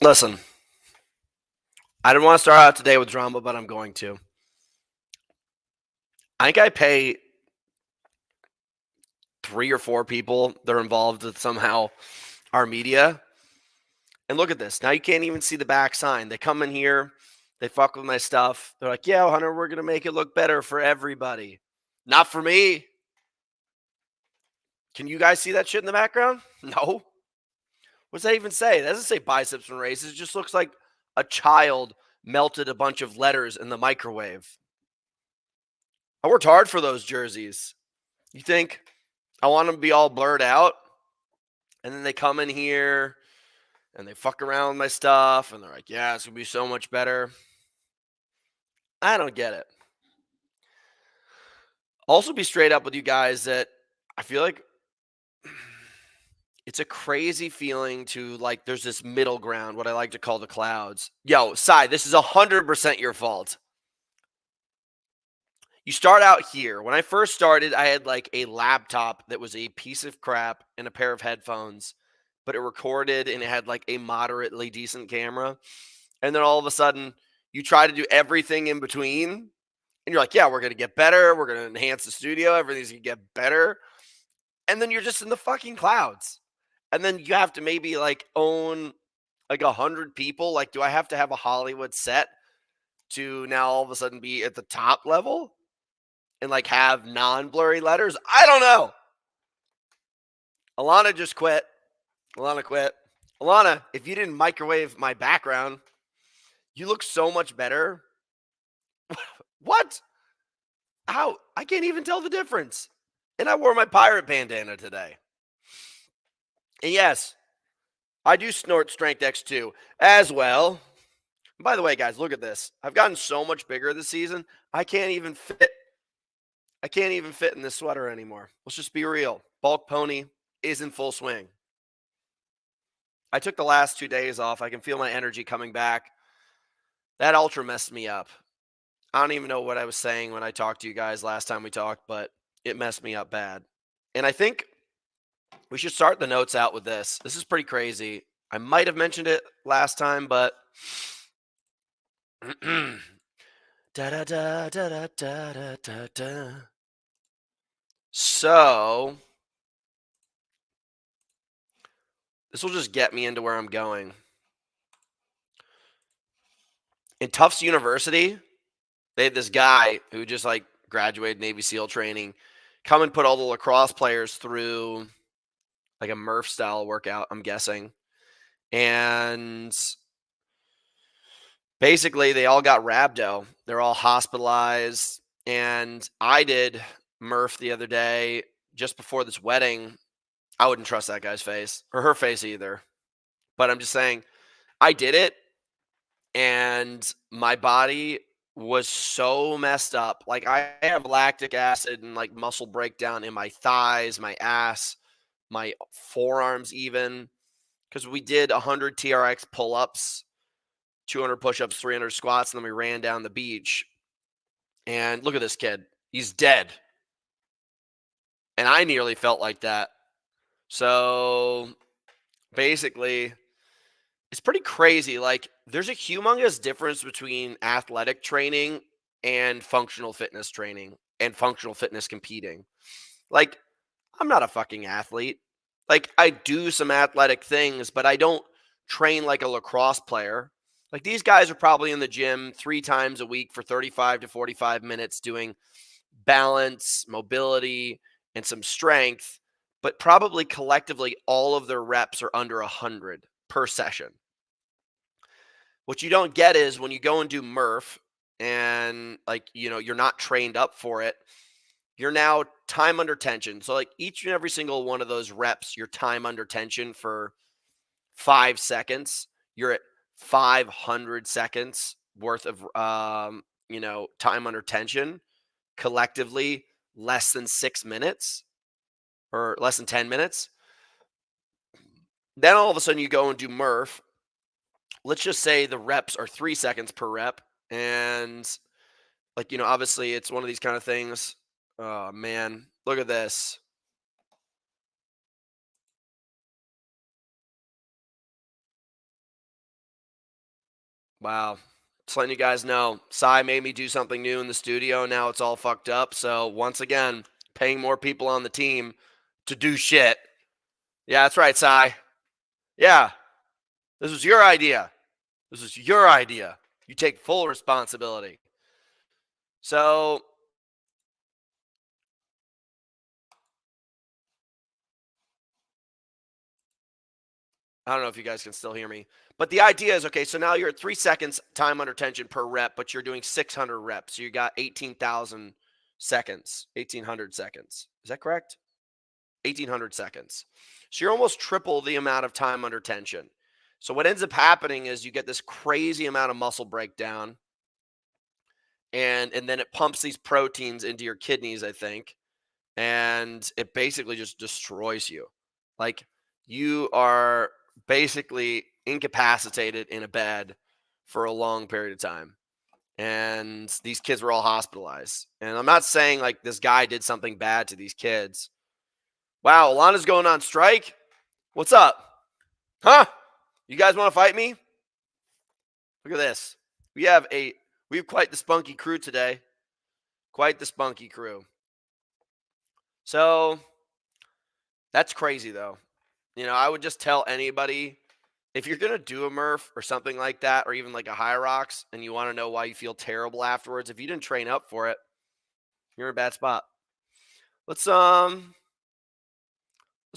Listen, I didn't want to start out today with drama, but I'm going to. I think I pay 3 or 4 people that are involved with somehow our media. And look at this. Now you can't even see the back sign. They come in here, they fuck with my stuff. They're like, yeah, Hunter, we're going to make it look better for everybody. Not for me. Can you guys see that shit in the background? No. What's that even say? That doesn't say biceps and races. It just looks like a child melted a bunch of letters in the microwave. I worked hard for those jerseys. You think I want them to be all blurred out? And then they come in here and they fuck around with my stuff and they're like, yeah, it's going to be so much better. I don't get it. Also, be straight up with you guys that I feel like it's a crazy feeling to like, there's this middle ground, what I like to call the clouds. Yo, Sai, this is 100% your fault. You start out here. When I first started, I had like a laptop that was a piece of crap and a pair of headphones, but it recorded and it had like a moderately decent camera. And then all of a sudden, you try to do everything in between, and you're like, yeah, we're going to get better. We're going to enhance the studio. Everything's going to get better. And then you're just in the fucking clouds. And then you have to maybe like own like 100 people. Like, do I have to have a Hollywood set to now all of a sudden be at the top level? And like have non-blurry letters? I don't know. Alana just quit. Alana quit. Alana, if you didn't microwave my background, you look so much better. What? How? I can't even tell the difference. And I wore my pirate bandana today. And yes, I do snort Strength X2 as well. And by the way, guys, look at this. I've gotten so much bigger this season. I can't even fit. I can't even fit in this sweater anymore. Let's just be real. Bulk pony is in full swing. I took the last 2 days off. I can feel my energy coming back. That ultra messed me up. I don't even know what I was saying when I talked to you guys last time we talked, but it messed me up bad. And I think we should start the notes out with this. This is pretty crazy. I might have mentioned it last time, but da da da da da da da da. So this will just get me into where I'm going. In Tufts University, they had this guy who just like graduated Navy SEAL training come and put all the lacrosse players through like a Murph style workout, I'm guessing. And basically, they all got rhabdo. They're all hospitalized. And I did Murph the other day just before this wedding. I wouldn't trust that guy's face or her face either. But I'm just saying, I did it and my body was so messed up. Like I have lactic acid and like muscle breakdown in my thighs, my ass, my forearms, even because we did 100 TRX pull ups, 200 push ups, 300 squats, and then we ran down the beach. And look at this kid. He's dead. And I nearly felt like that. So basically, it's pretty crazy. Like, there's a humongous difference between athletic training and functional fitness training and functional fitness competing. Like, I'm not a fucking athlete. Like, I do some athletic things, but I don't train like a lacrosse player. Like, these guys are probably in the gym 3 times a week for 35 to 45 minutes doing balance, mobility, and some strength, but probably collectively all of their reps are under 100 per session. What you don't get is when you go and do Murph and like, you're not trained up for it, you're now time under tension. So like each and every single one of those reps, your time under tension for 5 seconds, you're at 500 seconds worth of, time under tension collectively less than 6 minutes or less than 10 minutes. Then all of a sudden you go and do Murph. Let's just say the reps are 3 seconds per rep. And like, obviously it's one of these kind of things. Oh man, look at this. Wow. Just letting you guys know, Cy made me do something new in the studio. Now it's all fucked up. So once again, paying more people on the team to do shit. Yeah, that's right, Cy. Yeah, this was your idea. This was your idea. You take full responsibility. So I don't know if you guys can still hear me, but the idea is okay. So now you're at 3 seconds time under tension per rep, but you're doing 600 reps. So you got 18,000 seconds, 1,800 seconds. Is that correct? 1,800 seconds. So you're almost triple the amount of time under tension. So what ends up happening is you get this crazy amount of muscle breakdown, and then it pumps these proteins into your kidneys, I think, and it basically just destroys you. Like you are basically incapacitated in a bed for a long period of time. And these kids were all hospitalized. And I'm not saying like this guy did something bad to these kids. Wow, Alana's going on strike? What's up? Huh? You guys want to fight me? Look at this. We have quite the spunky crew today. Quite the spunky crew. So that's crazy though. I would just tell anybody if you're gonna do a Murph or something like that, or even like a high rocks, and you want to know why you feel terrible afterwards, if you didn't train up for it, you're in a bad spot. Let's let's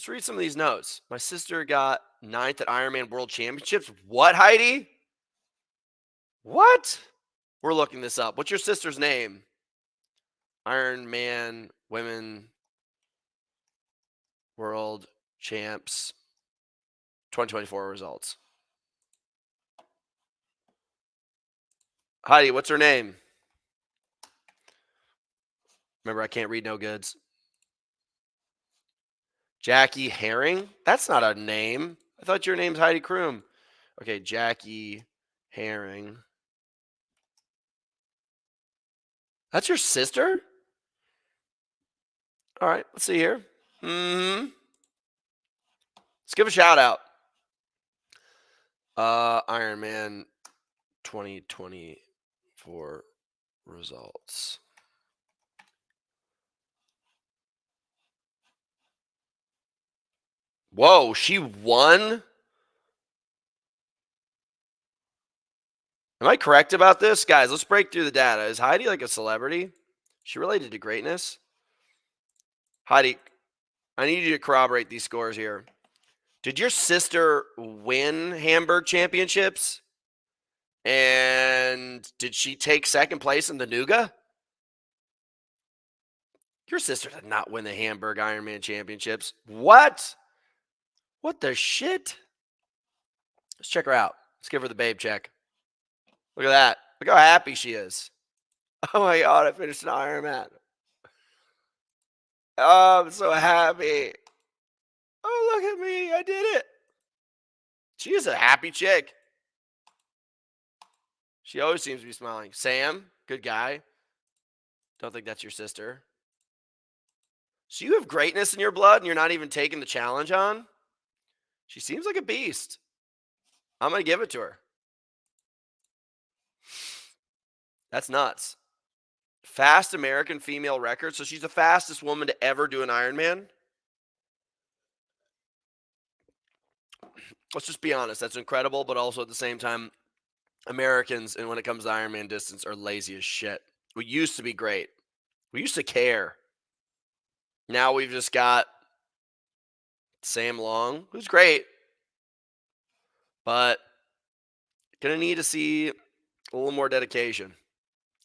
read some of these notes. My sister got ninth at Ironman World Championships. What, Heidi? What? We're looking this up. What's your sister's name? Ironman Women World Champs 2024 results. Heidi, what's her name? Remember, I can't read no goods. Jackie Herring? That's not a name. I thought your name's Heidi Kroom. Okay, Jackie Herring. That's your sister? All right, let's see here. Let's give a shout out. Iron Man 2024 results. Whoa, she won? Am I correct about this? Guys, let's break through the data. Is Heidi like a celebrity? She related to greatness? Heidi, I need you to corroborate these scores here. Did your sister win Hamburg championships? And did she take second place in the Nuga? Your sister did not win the Hamburg Ironman championships. What? What the shit? Let's check her out. Let's give her the babe check. Look at that. Look how happy she is. Oh my God, I finished an Ironman. Oh, I'm so happy. Oh, look at me. I did it. She is a happy chick. She always seems to be smiling. Sam, good guy. Don't think that's your sister. So you have greatness in your blood and you're not even taking the challenge on? She seems like a beast. I'm going to give it to her. That's nuts. Fast American female record. So she's the fastest woman to ever do an Ironman. Let's just be honest. That's incredible, but also at the same time, Americans, and when it comes to Ironman distance, are lazy as shit. We used to be great. We used to care. Now we've just got Sam Long, who's great, but gonna need to see a little more dedication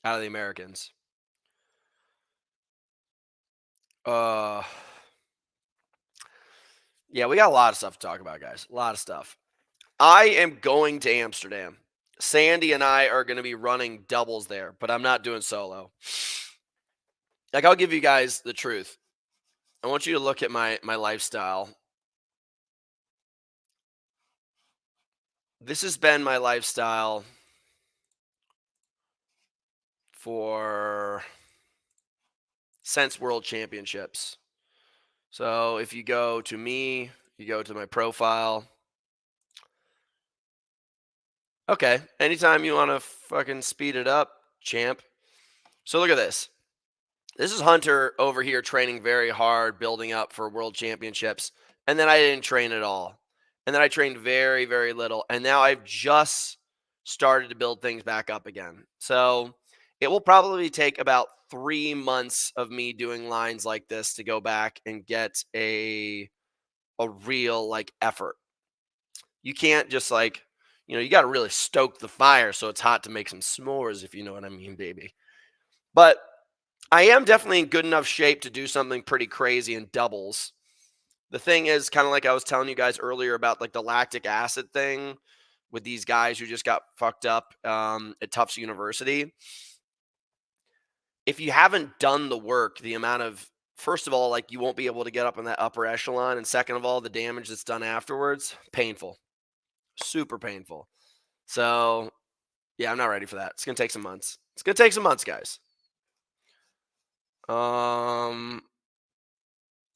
out of the Americans. Uh, yeah, we got a lot of stuff to talk about, guys. A lot of stuff. I am going to Amsterdam. Sandy and I are going to be running doubles there, but I'm not doing solo. Like, I'll give you guys the truth. I want you to look at my lifestyle. This has been my lifestyle for since World Championships. So if you go to me, you go to my profile. Okay. Anytime you want to fucking speed it up, champ. So look at this. This is Hunter over here training very hard, building up for world championships. And then I didn't train at all. And then I trained very, very little. And now I've just started to build things back up again. So it will probably take about 3 months of me doing lines like this to go back and get a real like effort. You can't just like, you got to really stoke the fire so it's hot to make some s'mores, if you know what I mean, baby. But I am definitely in good enough shape to do something pretty crazy in doubles. The thing is, kind of like I was telling you guys earlier about like the lactic acid thing with these guys who just got fucked up at Tufts University. If you haven't done the work, the amount of, first of all, like you won't be able to get up in that upper echelon. And second of all, the damage that's done afterwards, painful, super painful. So yeah, I'm not ready for that. It's going to take some months. It's going to take some months, guys. Um,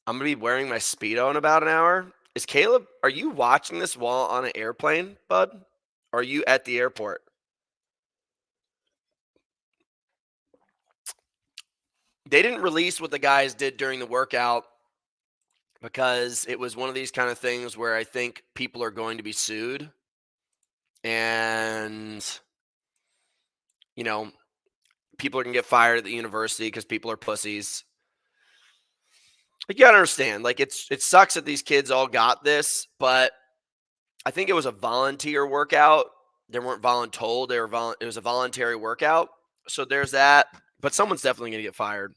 I'm gonna be wearing my Speedo in about an hour. Is Caleb, are you watching this while on an airplane, bud? Or are you at the airport? They didn't release what the guys did during the workout because it was one of these kind of things where I think people are going to be sued. And, you know, people are going to get fired at the university because people are pussies. Like, you gotta understand, like, it sucks that these kids all got this, but I think it was a volunteer workout. They weren't voluntold. It was a voluntary workout. So there's that. But someone's definitely going to get fired.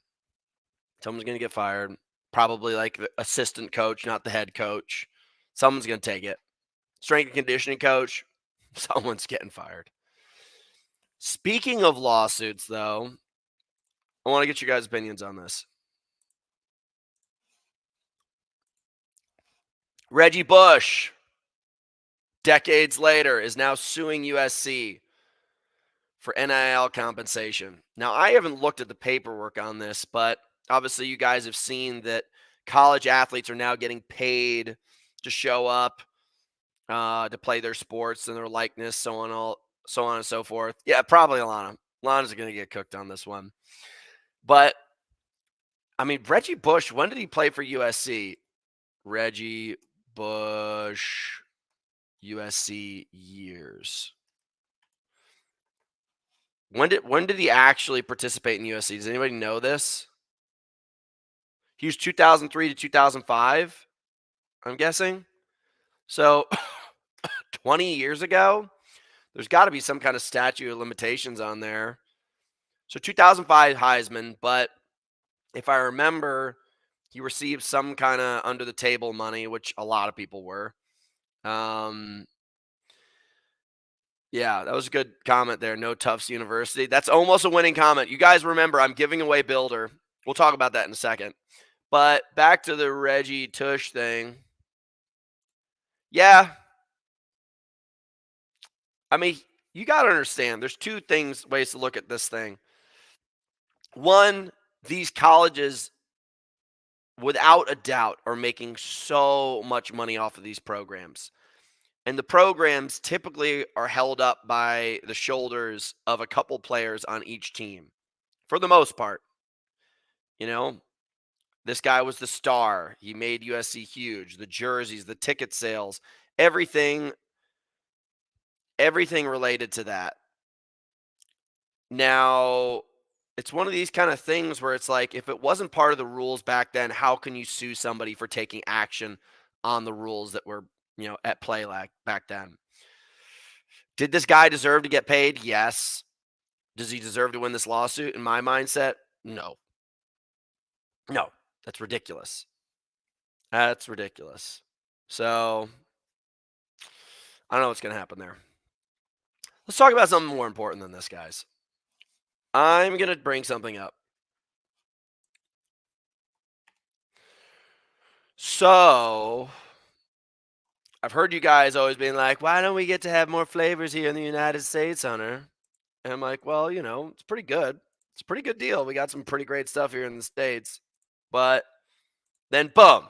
Someone's going to get fired. Probably like the assistant coach, not the head coach. Someone's going to take it. Strength and conditioning coach. Someone's getting fired. Speaking of lawsuits, though, I want to get you guys' opinions on this. Reggie Bush, decades later, is now suing USC for NIL compensation. Now, I haven't looked at the paperwork on this, but obviously you guys have seen that college athletes are now getting paid to show up, to play their sports and their likeness, so on and so forth. Yeah, probably Alana. Alana's going to get cooked on this one. But I mean, Reggie Bush, when did he play for USC? Reggie Bush, USC years. When did he actually participate in USC? Does anybody know this? He was 2003 to 2005, I'm guessing. So 20 years ago, there's got to be some kind of statute of limitations on there. So 2005 Heisman, but if I remember, he received some kind of under the table money, which a lot of people were. Yeah, that was a good comment there. No Tufts University. That's almost a winning comment. You guys remember, I'm giving away Builder. We'll talk about that in a second. But back to the Reggie Tush thing. Yeah. I mean, you got to understand, there's two ways to look at this thing. One, these colleges, without a doubt, are making so much money off of these programs. And the programs typically are held up by the shoulders of a couple players on each team, for the most part. You know, this guy was the star. He made USC huge. The jerseys, the ticket sales, everything related to that. Now, it's one of these kind of things where it's like, if it wasn't part of the rules back then, how can you sue somebody for taking action on the rules that were, at play back then? Did this guy deserve to get paid? Yes. Does he deserve to win this lawsuit? In my mindset, no. No, that's ridiculous. That's ridiculous. So, I don't know what's going to happen there. Let's talk about something more important than this, guys. I'm going to bring something up. So, I've heard you guys always being like, why don't we get to have more flavors here in the United States, Hunter? And I'm like, well, it's pretty good. It's a pretty good deal. We got some pretty great stuff here in the States. But then, boom,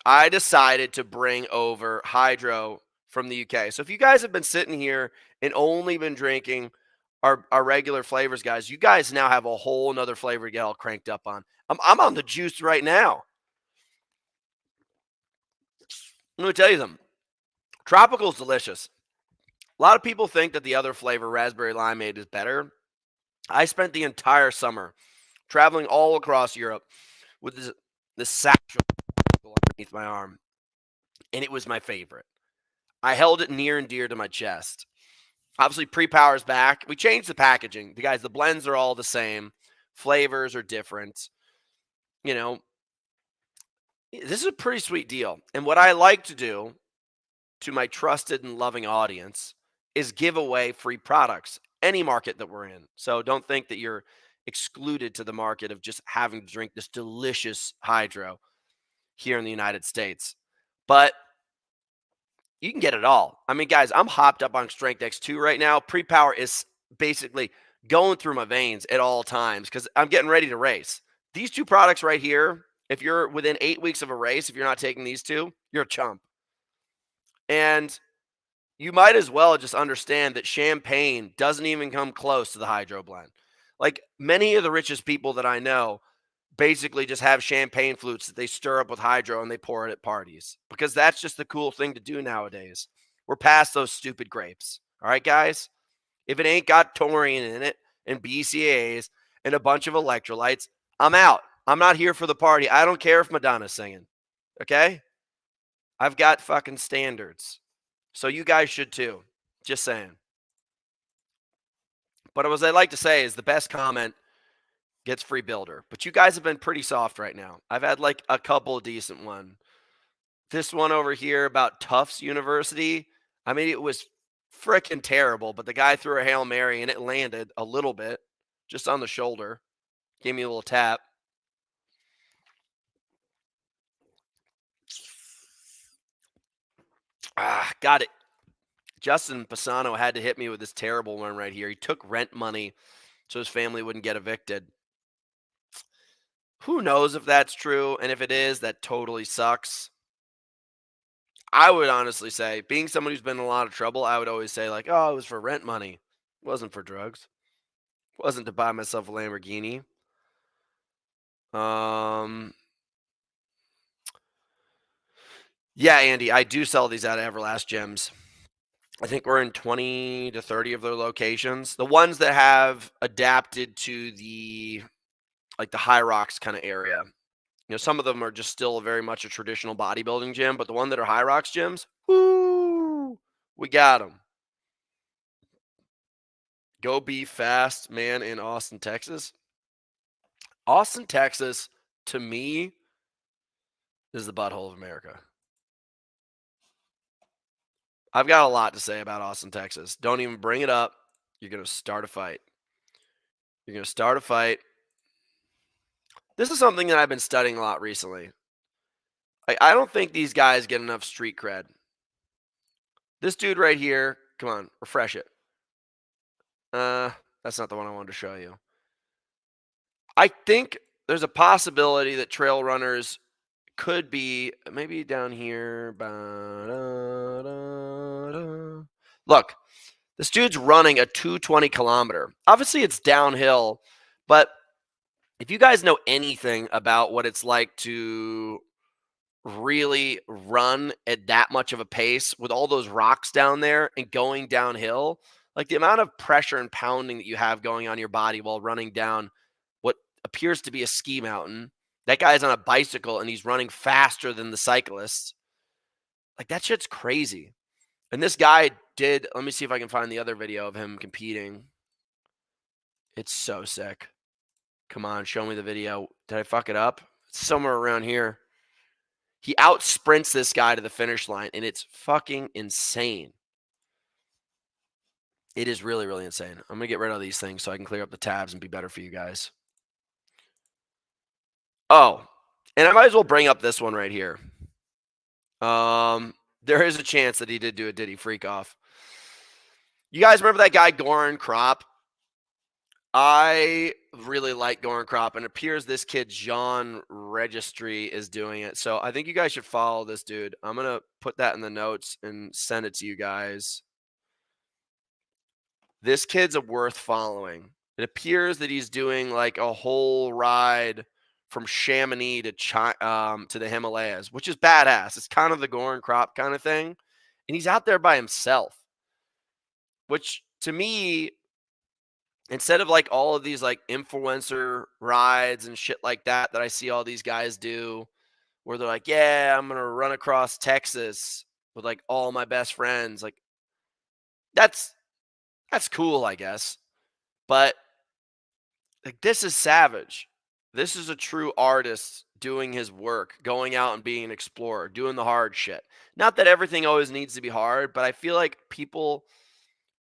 I decided to bring over hydro from the UK. So if you guys have been sitting here and only been drinking our regular flavors, guys, you guys now have a whole nother flavor to get all cranked up on. I'm on the juice right now. Let me tell you something. Tropical is delicious. A lot of people think that the other flavor, raspberry limeade, is better. I spent the entire summer traveling all across Europe with this satchel underneath my arm, and it was my favorite. I held it near and dear to my chest. Obviously, pre-power's back. We changed the packaging. The blends are all the same. Flavors are different. You know, this is a pretty sweet deal. And what I like to do to my trusted and loving audience is give away free products, any market that we're in. So don't think that you're excluded to the market of just having to drink this delicious hydro here in the United States. But you can get it all. I mean, guys, I'm hopped up on Strength X2 right now. Pre-power is basically going through my veins at all times because I'm getting ready to race. These two products right here, if you're within 8 weeks of a race, if you're not taking these two, you're a chump. And you might as well just understand that champagne doesn't even come close to the hydro blend. Like many of the richest people that I know basically just have champagne flutes that they stir up with hydro and they pour it at parties because that's just the cool thing to do nowadays. We're past those stupid grapes. All right, guys? If it ain't got taurine in it and BCAAs and a bunch of electrolytes, I'm out. I'm not here for the party. I don't care if Madonna's singing. Okay? I've got fucking standards. So you guys should too. Just saying. But what I like to say is the best comment gets free builder. But you guys have been pretty soft right now. I've had like a couple decent one. This one over here about Tufts University. I mean, it was freaking terrible, but the guy threw a Hail Mary and it landed a little bit just on the shoulder. Gave me a little tap. Got it. Justin Pisano had to hit me with this terrible one right here. He took rent money so his family wouldn't get evicted. Who knows if that's true? And if it is, that totally sucks. I would honestly say, being someone who's been in a lot of trouble, I would always say, like, oh, it was for rent money. It wasn't for drugs. It wasn't to buy myself a Lamborghini. Yeah, Andy, I do sell these at Everlast Gyms. I think we're in 20 to 30 of their locations. The ones that have adapted to the High Rocks kind of area. You know, some of them are just still very much a traditional bodybuilding gym, but the one that are High Rocks gyms, whoo, we got them. Go Be Fast, man, in Austin, Texas. Austin, Texas, to me, is the butthole of America. I've got a lot to say about Austin, Texas. Don't even bring it up. You're going to start a fight. You're going to start a fight. This is something that I've been studying a lot recently. I don't think these guys get enough street cred. This dude right here, come on, refresh it. That's not the one I wanted to show you. I think there's a possibility that trail runners could be maybe down here. Look, this dude's running a 220 kilometer. Obviously, it's downhill, but if you guys know anything about what it's like to really run at that much of a pace with all those rocks down there and going downhill, like the amount of pressure and pounding that you have going on your body while running down what appears to be a ski mountain. That guy's on a bicycle and he's running faster than the cyclists. Like that shit's crazy. And this guy did, let me see if I can find the other video of him competing. It's so sick. Come on, show me the video. Did I fuck it up? It's somewhere around here. He out sprints this guy to the finish line, and it's fucking insane. It is really, really insane. I'm going to get rid of these things so I can clear up the tabs and be better for you guys. Oh, and I might as well bring up this one right here. There is a chance that he did do a Diddy freak off. You guys remember that guy, Goran Kropp? I really like Goran Crop, and it appears this kid John Registry is doing it. So I think you guys should follow this dude. I'm gonna put that in the notes and send it to you guys. This kid's a worth following. It appears that he's doing like a whole ride from Chamonix to the Himalayas, which is badass. It's kind of the Goran Crop kind of thing, and he's out there by himself, which to me, instead of like all of these like influencer rides and shit like that I see all these guys do, where they're like, yeah, I'm gonna run across Texas with like all my best friends. Like that's that's cool, I guess. But like this is savage. This is a true artist doing his work, going out and being an explorer, doing the hard shit. Not that everything always needs to be hard, but I feel like people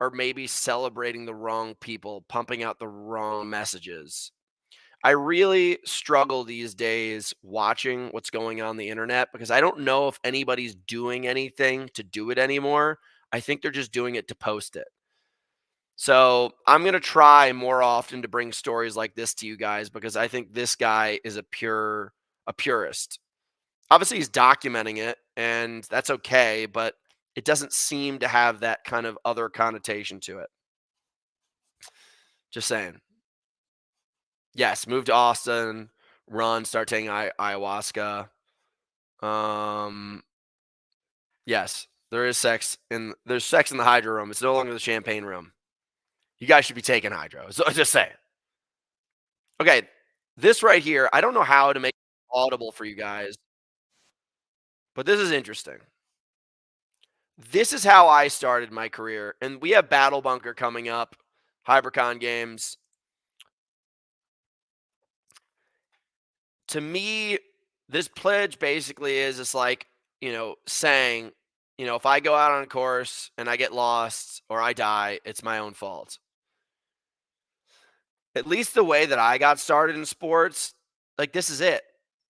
are maybe celebrating the wrong people, pumping out the wrong messages. I really struggle these days watching what's going on the internet because I don't know if anybody's doing anything to do it anymore. I think they're just doing it to post it. So I'm going to try more often to bring stories like this to you guys because I think this guy is a purist. Obviously, he's documenting it, and that's okay, but it doesn't seem to have that kind of other connotation to it. Just saying. Yes, move to Austin, run, start taking ayahuasca. Um, yes, there's sex in the hydro room. It's no longer the champagne room. You guys should be taking hydro. So just saying. Okay, this right here, I don't know how to make it audible for you guys, but this is interesting. This is how I started my career, and we have Battle Bunker coming up, Hypercon games. To me, this pledge basically is just like, saying, if I go out on a course and I get lost or I die, it's my own fault. At least the way that I got started in sports, like this is it.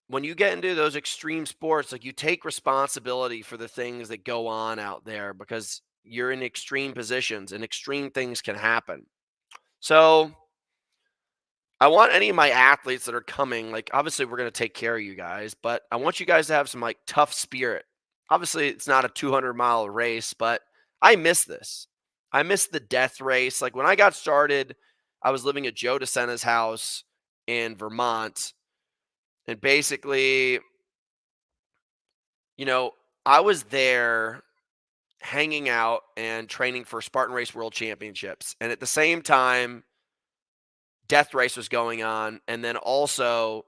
When you get into those extreme sports, like you take responsibility for the things that go on out there because you're in extreme positions and extreme things can happen. So I want any of my athletes that are coming, like obviously we're going to take care of you guys, but I want you guys to have some like tough spirit. Obviously, it's not a 200-mile race, but I miss this. I miss the death race. Like when I got started, I was living at Joe DeSena's house in Vermont, and basically, you know, I was there hanging out and training for Spartan Race World Championships. And at the same time, death race was going on, and then also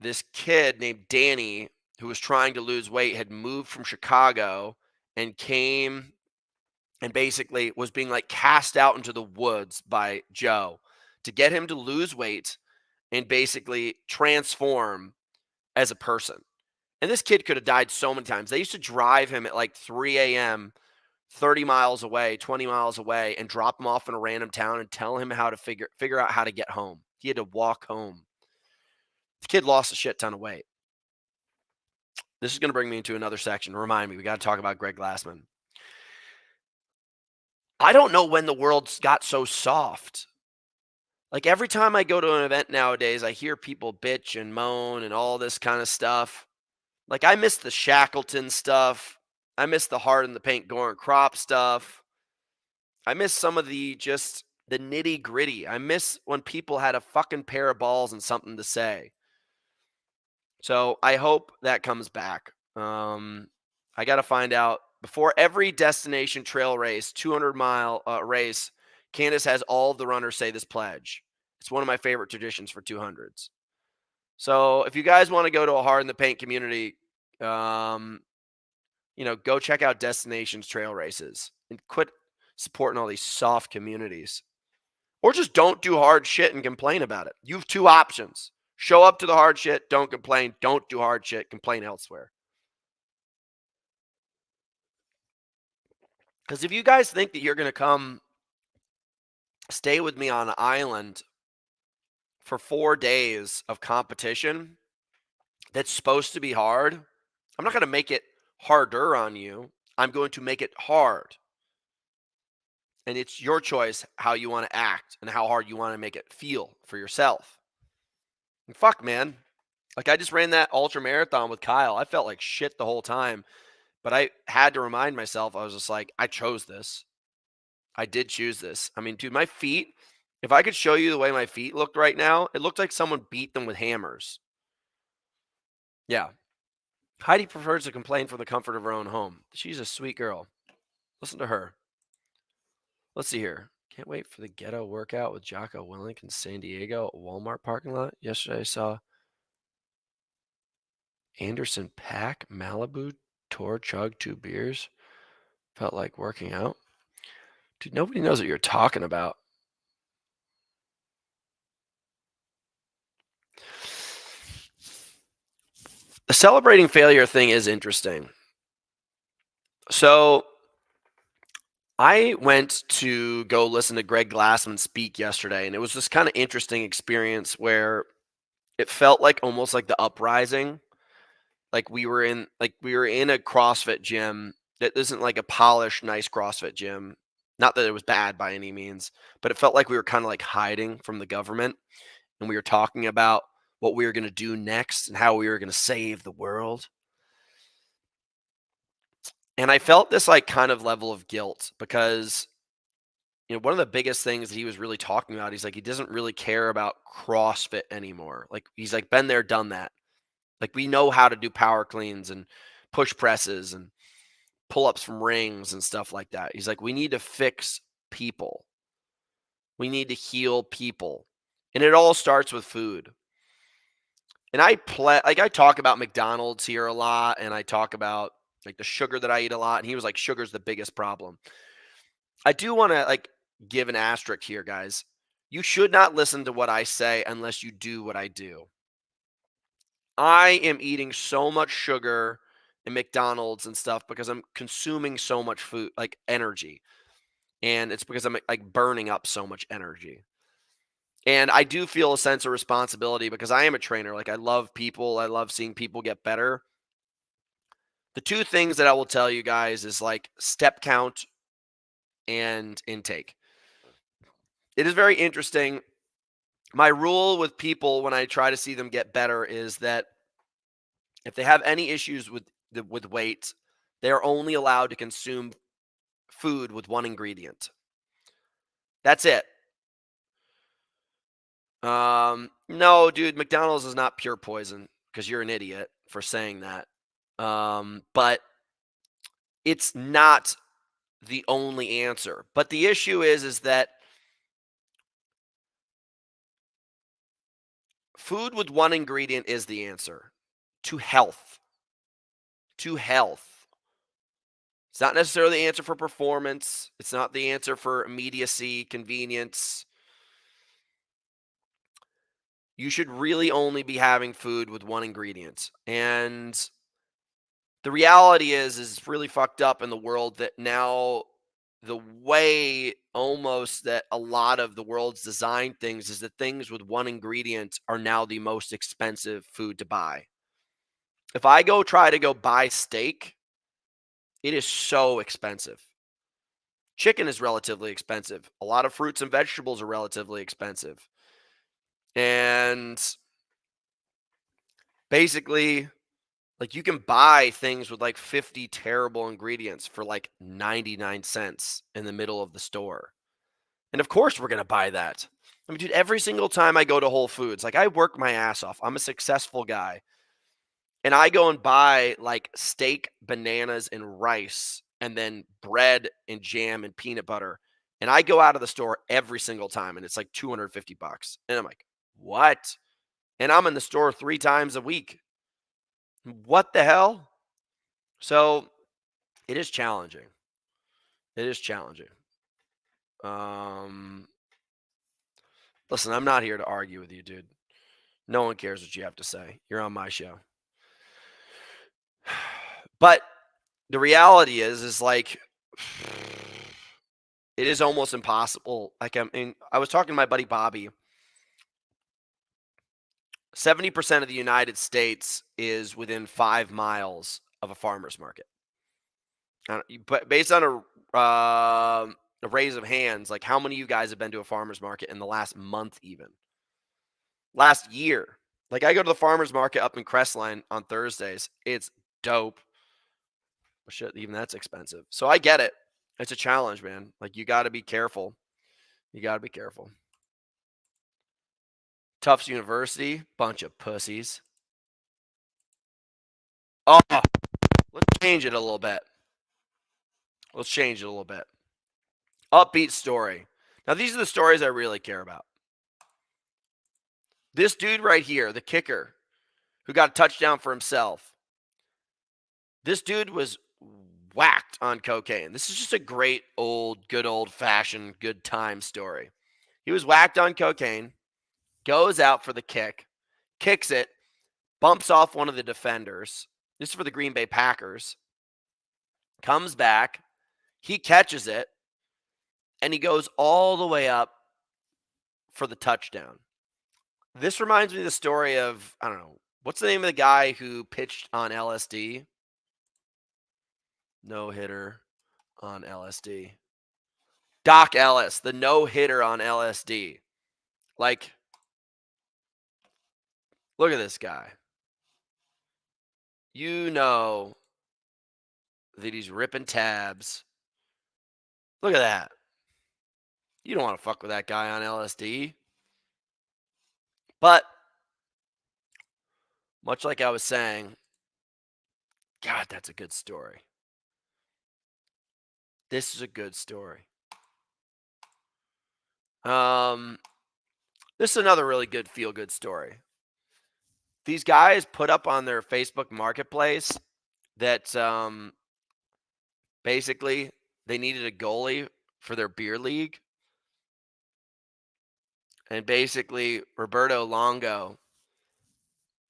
this kid named Danny, who was trying to lose weight, had moved from Chicago and came and basically was being like cast out into the woods by Joe to get him to lose weight and basically transform as a person. And this kid could have died so many times. They used to drive him at like 3 a.m., 30 miles away, 20 miles away, and drop him off in a random town and tell him how to figure out how to get home. He had to walk home. The kid lost a shit ton of weight. This is going to bring me into another section. Remind me, we got to talk about Greg Glassman. I don't know when the world's got so soft. Like every time I go to an event nowadays, I hear people bitch and moan and all this kind of stuff. Like I miss the Shackleton stuff. I miss the Hard in the Paint Goran Crop stuff. I miss some of the nitty gritty. I miss when people had a fucking pair of balls and something to say. So I hope that comes back. I got to find out before every destination trail race, 200-mile race. Candace has all of the runners say this pledge. It's one of my favorite traditions for 200s. So if you guys want to go to a Hard in the Paint community, go check out Destinations Trail Races and quit supporting all these soft communities. Or just don't do hard shit and complain about it. You have two options. Show up to the hard shit, don't complain. Don't do hard shit, complain elsewhere. Because if you guys think that you're going to come stay with me on an island for 4 days of competition that's supposed to be hard, I'm not going to make it harder on you. I'm going to make it hard. And it's your choice how you want to act and how hard you want to make it feel for yourself. And fuck, man. Like I just ran that ultra marathon with Kyle. I felt like shit the whole time, but I had to remind myself, I was just like, I chose this. I did choose this. I mean, dude, my feet, if I could show you the way my feet looked right now, it looked like someone beat them with hammers. Yeah. Heidi prefers to complain from the comfort of her own home. She's a sweet girl. Listen to her. Let's see here. Can't wait for the ghetto workout with Jocko Willink in San Diego at Walmart parking lot. Yesterday I saw Anderson pack Malibu tour chug 2 beers. Felt like working out. Dude, nobody knows what you're talking about. The celebrating failure thing is interesting. So I went to go listen to Greg Glassman speak yesterday, and it was this kind of interesting experience where it felt like almost like the uprising. Like we were in a CrossFit gym that isn't like a polished, nice CrossFit gym. Not that it was bad by any means, but it felt like we were kind of like hiding from the government, and we were talking about what we were going to do next and how we were going to save the world. And I felt this like kind of level of guilt because one of the biggest things that he was really talking about, he's like, he doesn't really care about CrossFit anymore. Like he's like, been there, done that. Like we know how to do power cleans and push presses and pull ups from rings and stuff like that. He's like, we need to fix people. We need to heal people. And it all starts with food. And I talk about McDonald's here a lot, and I talk about like the sugar that I eat a lot. And he was like, sugar's the biggest problem. I do want to like give an asterisk here, guys. You should not listen to what I say unless you do what I do. I am eating so much sugar and McDonald's and stuff because I'm consuming so much food, like energy. And it's because I'm like burning up so much energy. And I do feel a sense of responsibility because I am a trainer. Like I love people, I love seeing people get better. The two things that I will tell you guys is like step count and intake. It is very interesting. My rule with people when I try to see them get better is that if they have any issues with weight, they are only allowed to consume food with one ingredient. That's it. No, dude, McDonald's is not pure poison because you're an idiot for saying that. But it's not the only answer. But the issue is that food with one ingredient is the answer to health. To health. It's not necessarily the answer for performance. It's not the answer for immediacy, convenience. You should really only be having food with one ingredient. And the reality is it's really fucked up in the world that now the way almost that a lot of the world's designed things is that things with one ingredient are now the most expensive food to buy. If I go try to go buy steak, it is so expensive. Chicken is relatively expensive. A lot of fruits and vegetables are relatively expensive. And basically, like you can buy things with like 50 terrible ingredients for like 99 cents in the middle of the store. And of course we're going to buy that. I mean, dude, every single time I go to Whole Foods, like I work my ass off. I'm a successful guy. And I go and buy like steak, bananas, and rice, and then bread and jam and peanut butter. And I go out of the store every single time and it's like 250 bucks. And I'm like, what? And I'm in the store 3 times a week. What the hell? So it is challenging. It is challenging. Um, Listen, I'm not here to argue with you, dude. No one cares what you have to say. You're on my show. But the reality is like it is almost impossible. Like I was talking to my buddy Bobby. 70% of the United States is within 5 miles of a farmer's market. But based on a raise of hands, like how many of you guys have been to a farmer's market in the last month, even last year? Like I go to the farmer's market up in Crestline on Thursdays. It's dope. But shit, even that's expensive. So I get it. It's a challenge, man. Like you got to be careful. You got to be careful. Tufts University, bunch of pussies. Oh, let's change it a little bit. Let's change it a little bit. Upbeat story. Now, these are the stories I really care about. This dude right here, the kicker, who got a touchdown for himself, this dude was whacked on cocaine. This is just a great good old fashioned, good time story. He was whacked on cocaine, goes out for the kick, kicks it, bumps off one of the defenders. This is for the Green Bay Packers. Comes back, he catches it, and he goes all the way up for the touchdown. This reminds me of the story of, I don't know, what's the name of the guy who pitched on LSD? No hitter on LSD. Doc Ellis, the no hitter on LSD. Like, look at this guy. You know that he's ripping tabs. Look at that. You don't want to fuck with that guy on LSD. But, much like I was saying, God, that's a good story. This is a good story. This is another really good feel-good story. These guys put up on their Facebook Marketplace that basically they needed a goalie for their beer league. And basically, Roberto Longo,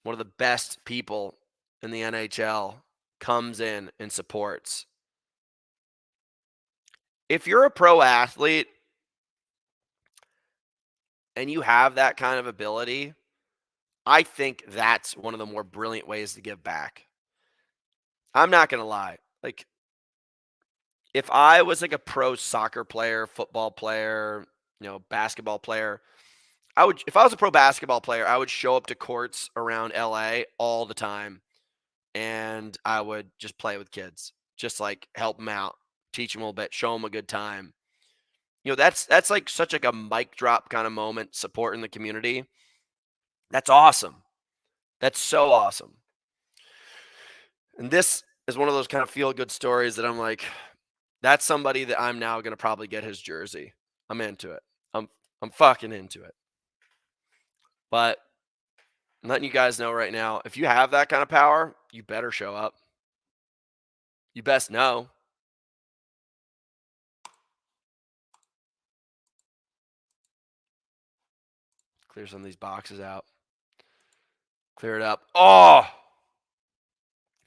one of the best people in the NHL, comes in and supports. If you're a pro athlete and you have that kind of ability, I think that's one of the more brilliant ways to give back. I'm not going to lie. Like, if I was like a pro soccer player, football player, basketball player, if I was a pro basketball player, I would show up to courts around LA all the time and I would just play with kids, just like help them out, teach them a little bit, show them a good time. That's like such like a mic drop kind of moment, supporting the community. That's awesome. That's so awesome. And this is one of those kind of feel good stories that I'm like, that's somebody that I'm now going to probably get his jersey. I'm into it. I'm fucking into it. But I'm letting you guys know right now, if you have that kind of power, you better show up. You best know. Clear some of these boxes out. Clear it up. Oh!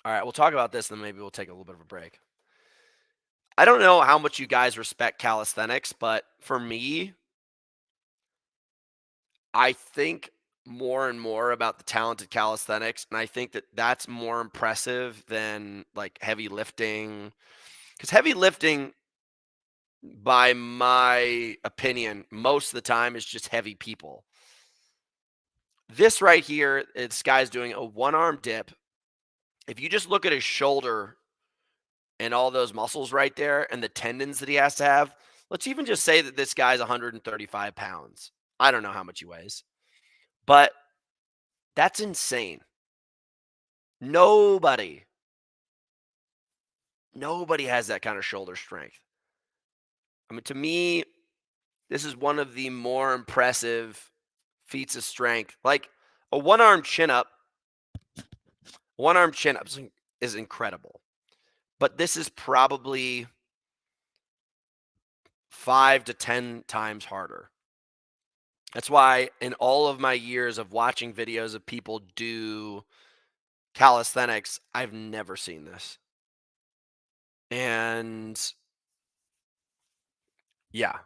All right, we'll talk about this, and then maybe we'll take a little bit of a break. I don't know how much you guys respect calisthenics, but for me, I think more and more about the talented calisthenics, and I think that that's more impressive than like heavy lifting. Because heavy lifting, by my opinion, most of the time is just heavy people. This right here, this guy's doing a one-arm dip. If you just look at his shoulder and all those muscles right there and the tendons that he has to have, let's even just say that this guy's 135 pounds. I don't know how much he weighs, but that's insane. Nobody has that kind of shoulder strength. I mean, to me, this is one of the more impressive feats of strength. Like a one-arm chin-up is incredible. But this is probably 5 to 10 times harder. That's why in all of my years of watching videos of people do calisthenics, I've never seen this. And yeah.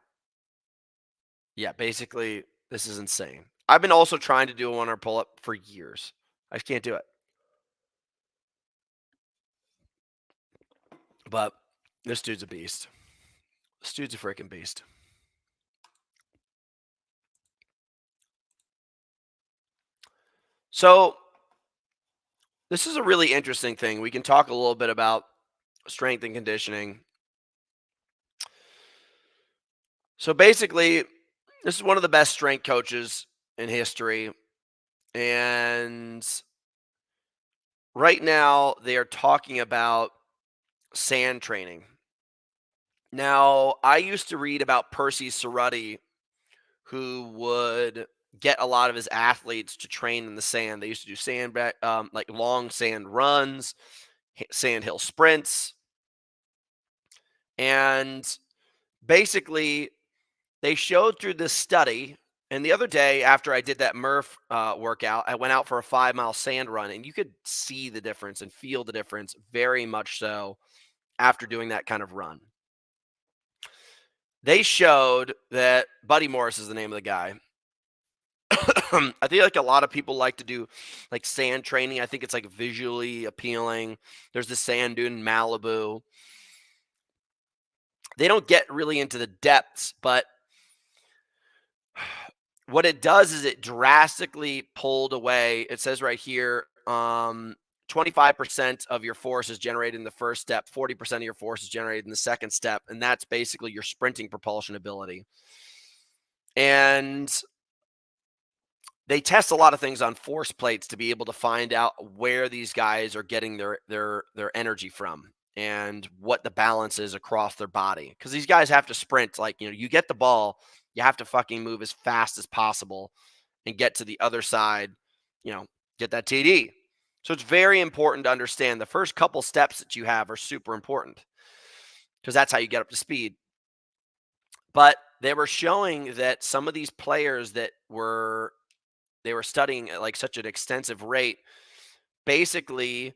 Yeah, basically, this is insane. I've been also trying to do a one-arm pull-up for years. I just can't do it. But this dude's a beast. This dude's a freaking beast. So this is a really interesting thing. We can talk a little bit about strength and conditioning. So basically, this is one of the best strength coaches in history. And right now, they are talking about sand training. Now, I used to read about Percy Cerruti, who would get a lot of his athletes to train in the sand. They used to do like long sand runs, sand hill sprints, and basically they showed through this study. And the other day, after I did that Murph workout, I went out for a 5 mile sand run, and you could see the difference and feel the difference very much so after doing that kind of run. They showed that Buddy Morris is the name of the guy. I think like a lot of people like to do like sand training. I think it's like visually appealing. There's the sand dune in Malibu. They don't get really into the depths, but what it does is it drastically pulled away. It says right here, 25% of your force is generated in the first step, 40% of your force is generated in the second step, and that's basically your sprinting propulsion ability. And they test a lot of things on force plates to be able to find out where these guys are getting their energy from and what the balance is across their body, because these guys have to sprint. Like, you get the ball, you have to fucking move as fast as possible and get to the other side, get that TD. So it's very important to understand the first couple steps that you have are super important, because that's how you get up to speed. But they were showing that some of these players that they were studying at like such an extensive rate. Basically,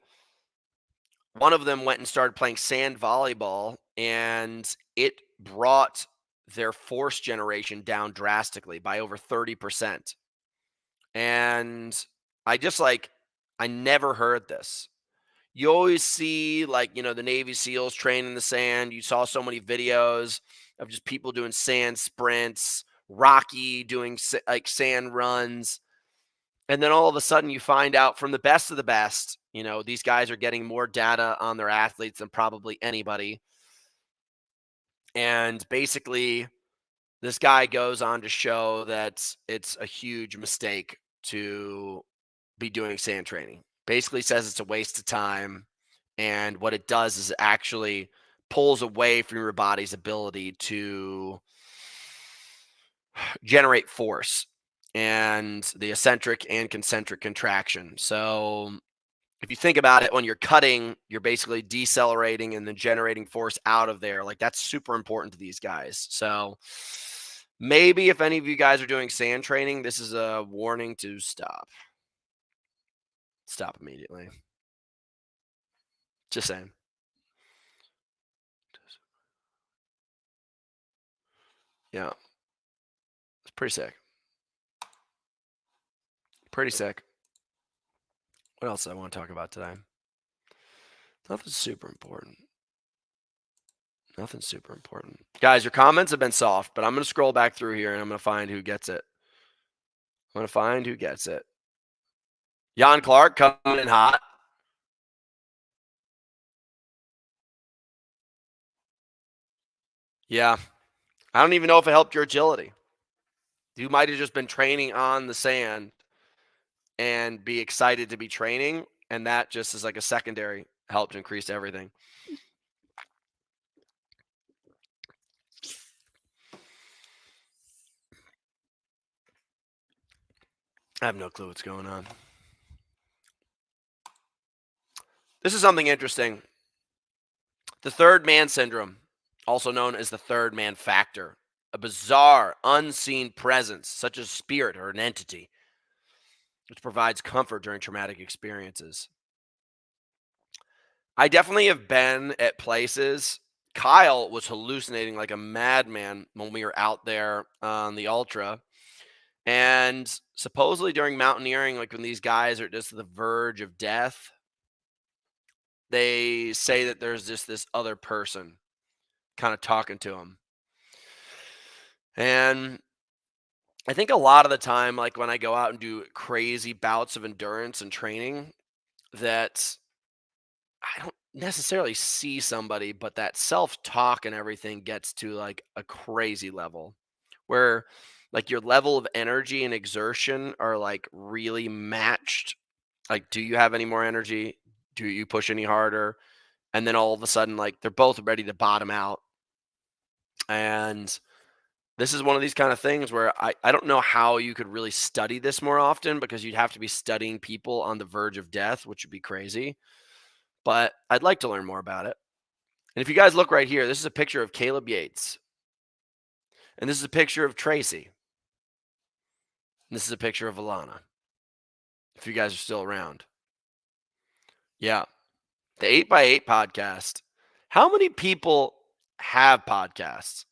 one of them went and started playing sand volleyball, and it brought their force generation down drastically by over 30%. And I just like, I never heard this. You always see like, the Navy SEALs train in the sand. You saw so many videos of just people doing sand sprints, Rocky doing like sand runs. And then all of a sudden you find out from the best of the best, these guys are getting more data on their athletes than probably anybody. And basically, this guy goes on to show that it's a huge mistake to be doing sand training. Basically says it's a waste of time. And what it does is it actually pulls away from your body's ability to generate force and the eccentric and concentric contraction. So if you think about it, when you're cutting, you're basically decelerating and then generating force out of there. Like, that's super important to these guys. So maybe if any of you guys are doing sand training, this is a warning to stop. Stop immediately. Just saying. Yeah. It's pretty sick. Pretty sick. What else do I want to talk about today? Nothing's super important. Nothing super important. Guys, your comments have been soft, but I'm going to scroll back through here and I'm going to find who gets it. I'm going to find who gets it. Jan Clark coming in hot. Yeah. I don't even know if it helped your agility. You might have just been training on the sand and be excited to be training, and that just is like a secondary help to increase everything. I have no clue what's going on. This is something interesting. The third man syndrome, also known as the third man factor, a bizarre, unseen presence, such as spirit or an entity, which provides comfort during traumatic experiences. I definitely have been at places. Kyle was hallucinating like a madman when we were out there on the Ultra. And supposedly during mountaineering, like when these guys are just the verge of death, they say that there's just this other person kind of talking to them. And I think a lot of the time, like when I go out and do crazy bouts of endurance and training, that I don't necessarily see somebody, but that self talk and everything gets to like a crazy level where like your level of energy and exertion are like really matched. Like, do you have any more energy? Do you push any harder? And then all of a sudden, like they're both ready to bottom out. And this is one of these kind of things where I don't know how you could really study this more often because you'd have to be studying people on the verge of death, which would be crazy. But I'd like to learn more about it. And if you guys look right here, this is a picture of Caleb Yates. And this is a picture of Tracy. And this is a picture of Alana. If you guys are still around. Yeah. The 8x8 podcast. How many people have podcasts?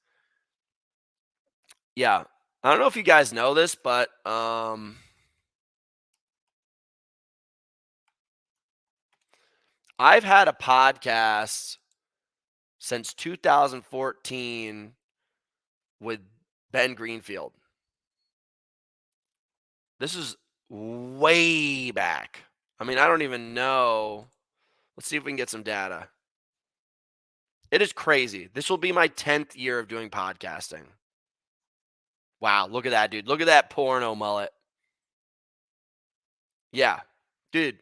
Yeah. I don't know if you guys know this, but I've had a podcast since 2014 with Ben Greenfield. This is way back. I mean, I don't even know. Let's see if we can get some data. It is crazy. This will be my 10th year of doing podcasting. Wow, look at that, dude. Look at that porno mullet. Yeah. Dude,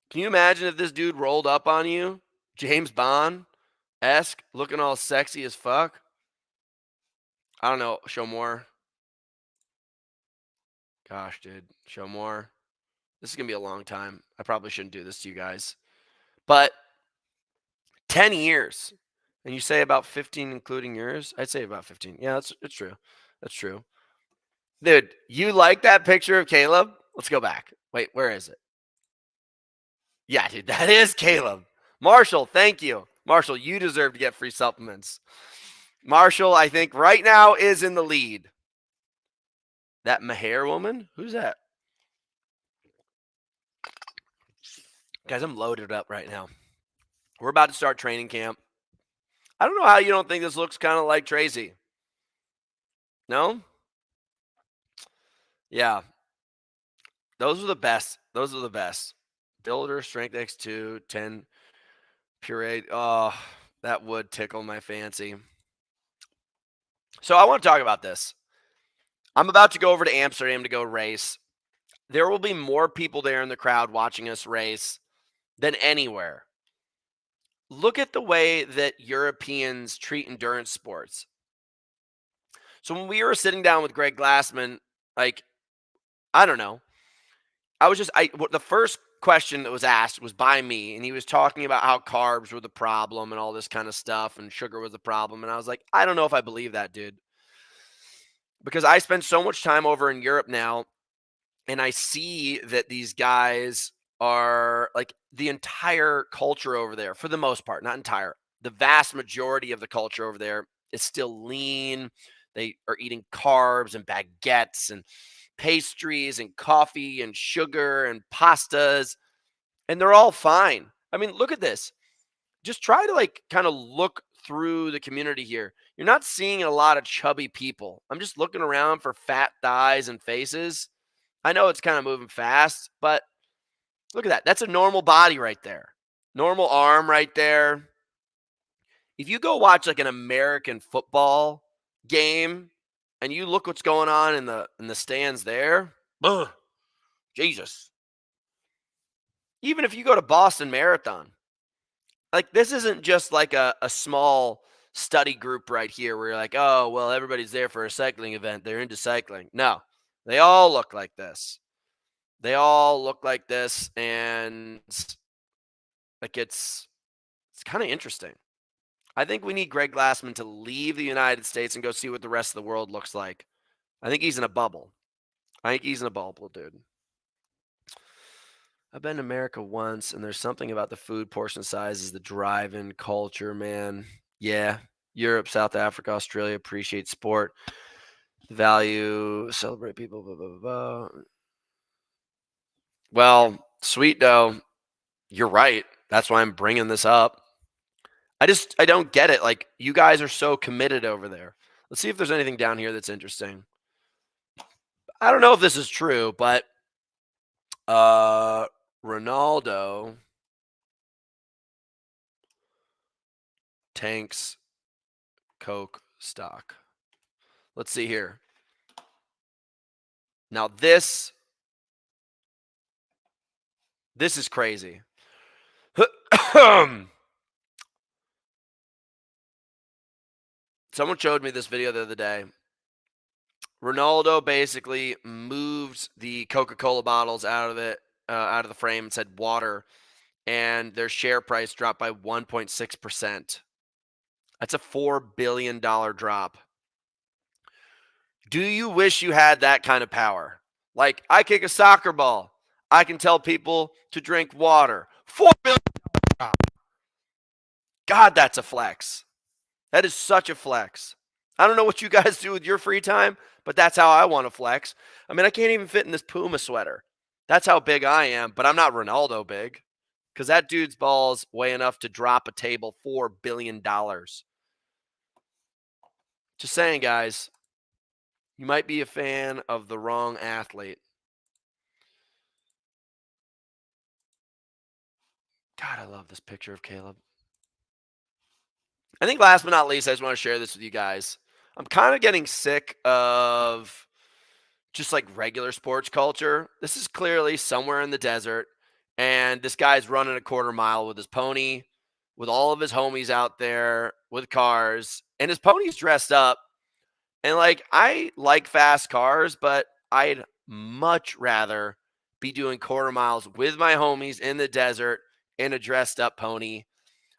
can you imagine if this dude rolled up on you? James Bond-esque, looking all sexy as fuck? I don't know. Show more. Gosh, dude. Show more. This is going to be a long time. I probably shouldn't do this to you guys. But 10 years. And you say about 15 including yours? I'd say about 15. Yeah, it's true. That's true. Dude, you like that picture of Caleb? Let's go back. Wait, where is it? Yeah, dude, that is Caleb. Marshall, thank you. Marshall, you deserve to get free supplements. Marshall, I think right now is in the lead. That Maher woman? Who's that? Guys, I'm loaded up right now. We're about to start training camp. I don't know how you don't think this looks kind of like Tracy. No? Yeah. Those are the best. Those are the best. Builder, Strength X2, 10 puree. Oh, that would tickle my fancy. So I want to talk about this. I'm about to go over to Amsterdam to go race. There will be more people there in the crowd watching us race than anywhere. Look at the way that Europeans treat endurance sports. So when we were sitting down with Greg Glassman, like, I don't know. The first question that was asked was by me, and he was talking about how carbs were the problem and all this kind of stuff, and sugar was the problem. And I was like, I don't know if I believe that, dude. Because I spend so much time over in Europe now, and I see that these guys are like the entire culture over there, for the most part, not entire, the vast majority of the culture over there is still lean. They are eating carbs and baguettes and pastries and coffee and sugar and pastas, and they're all fine. I mean, look at this. Just try to like kind of look through the community here. You're not seeing a lot of chubby people. I'm just looking around for fat thighs and faces. I know it's kind of moving fast, but look at that. That's a normal body right there. Normal arm right there. If you go watch like an American football game and you look what's going on in the stands there, ugh, Jesus. Even if you go to Boston Marathon, like this isn't just like a small study group right here where you're like, oh, well, everybody's there for a cycling event. They're into cycling. No, they all look like this. They all look like this, and like it's kind of interesting. I think we need Greg Glassman to leave the United States and go see what the rest of the world looks like. I think he's in a bubble. I think he's in a bubble, dude. I've been to America once, and there's something about the food portion sizes, the drive-in culture, man. Yeah, Europe, South Africa, Australia appreciate sport, value, celebrate people, blah, blah, blah, blah. Well, sweet dough, you're right. That's why I'm bringing this up. I don't get it. Like, you guys are so committed over there. Let's see if there's anything down here that's interesting. I don't know if this is true, but uh, Ronaldo tanks Coke stock. Let's see here. Now this is crazy. Someone showed me this video the other day. Ronaldo basically moved the Coca-Cola bottles out of the frame and said water, and their share price dropped by 1.6%. That's a $4 billion drop. Do you wish you had that kind of power? Like, I kick a soccer ball, I can tell people to drink water. $4 billion drop. God, that's a flex. That is such a flex. I don't know what you guys do with your free time, but that's how I want to flex. I mean, I can't even fit in this Puma sweater. That's how big I am, but I'm not Ronaldo big because that dude's balls weigh enough to drop a table $4 billion. Just saying, guys, you might be a fan of the wrong athlete. God, I love this picture of Caleb. I think last but not least, I just want to share this with you guys. I'm kind of getting sick of just like regular sports culture. This is clearly somewhere in the desert, and this guy's running a quarter mile with his pony, with all of his homies out there with cars, and his pony's dressed up. And like, I like fast cars, but I'd much rather be doing quarter miles with my homies in the desert in a dressed up pony.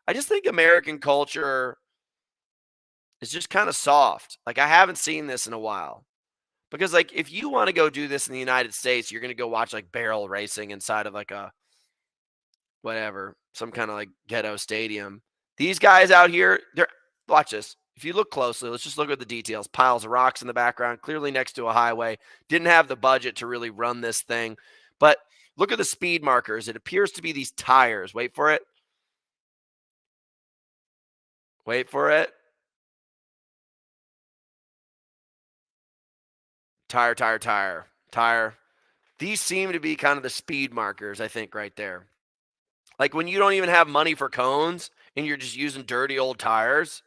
I just think American culture is just kind of soft. Like, I haven't seen this in a while. Because, like, if you want to go do this in the United States, you're going to go watch like barrel racing inside of like a whatever, some kind of like ghetto stadium. These guys out here, they're watch this. If you look closely, let's just look at the details. Piles of rocks in the background, clearly next to a highway. Didn't have the budget to really run this thing. But look at the speed markers. It appears to be these tires. Wait for it. Wait for it. Tire, tire, tire, tire. These seem to be kind of the speed markers, I think, right there. Like when you don't even have money for cones and you're just using dirty old tires.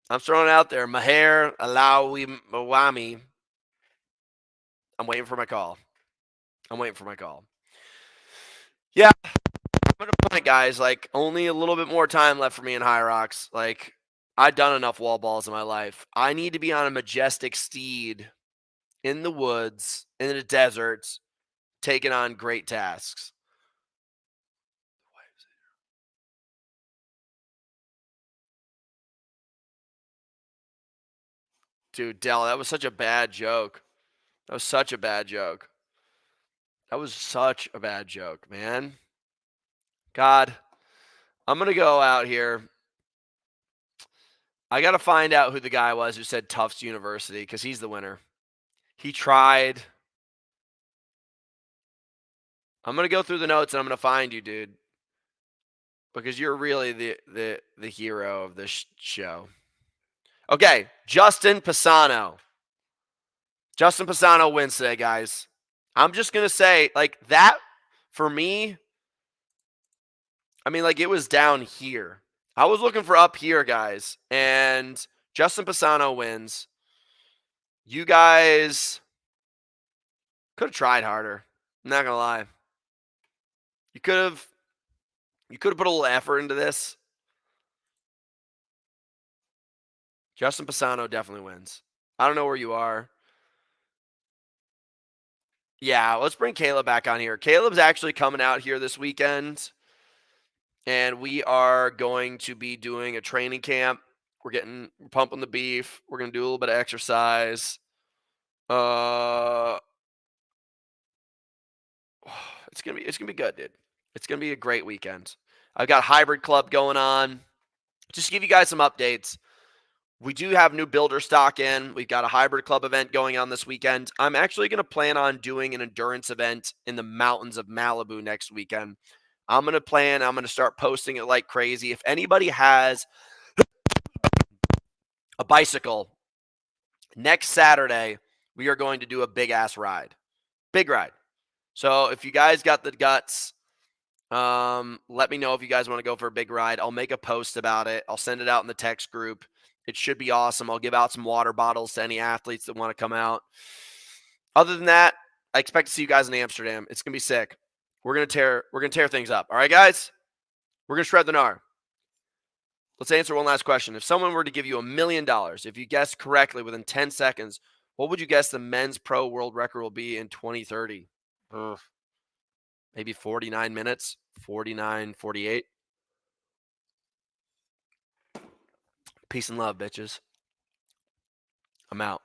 I'm throwing it out there. Maher Alawi Mawami. I'm waiting for my call. Yeah, I'm at a point, guys. Like, only a little bit more time left for me in High Rocks. Like, I've done enough wall balls in my life. I need to be on a majestic steed in the woods, in the deserts, taking on great tasks. Dude, Dell, that was such a bad joke. That was such a bad joke. Man. God, I'm going to go out here. I got to find out who the guy was who said Tufts University because he's the winner. He tried. I'm going to go through the notes and I'm going to find you, dude, because you're really the hero of this show. Okay, Justin Pisano. Justin Pisano wins today, guys. I'm just going to say, like, that, for me, I mean, like, it was down here. I was looking for up here, guys, and Justin Pisano wins. You guys could have tried harder. I'm not going to lie. You could have put a little effort into this. Justin Pisano definitely wins. I don't know where you are. Yeah, let's bring Caleb back on here. Caleb's actually coming out here this weekend, and we are going to be doing a training camp. We're pumping the beef. We're going to do a little bit of exercise. It's gonna be good, dude. It's gonna be a great weekend. I've got Hybrid Club going on. Just to give you guys some updates. We do have new builder stock in. We've got a Hybrid Club event going on this weekend. I'm actually going to plan on doing an endurance event in the mountains of Malibu next weekend. I'm going to start posting it like crazy. If anybody has a bicycle. Next Saturday, we are going to do a big ass ride. Big ride. So if you guys got the guts, let me know if you guys want to go for a big ride. I'll make a post about it. I'll send it out in the text group. It should be awesome. I'll give out some water bottles to any athletes that want to come out. Other than that, I expect to see you guys in Amsterdam. It's gonna be sick. We're gonna tear things up. All right, guys? We're gonna shred the gnar. Let's answer one last question. If someone were to give you $1,000,000, if you guessed correctly within 10 seconds, what would you guess the men's pro world record will be in 2030? Maybe 49 minutes, 49, 48. Peace and love, bitches. I'm out.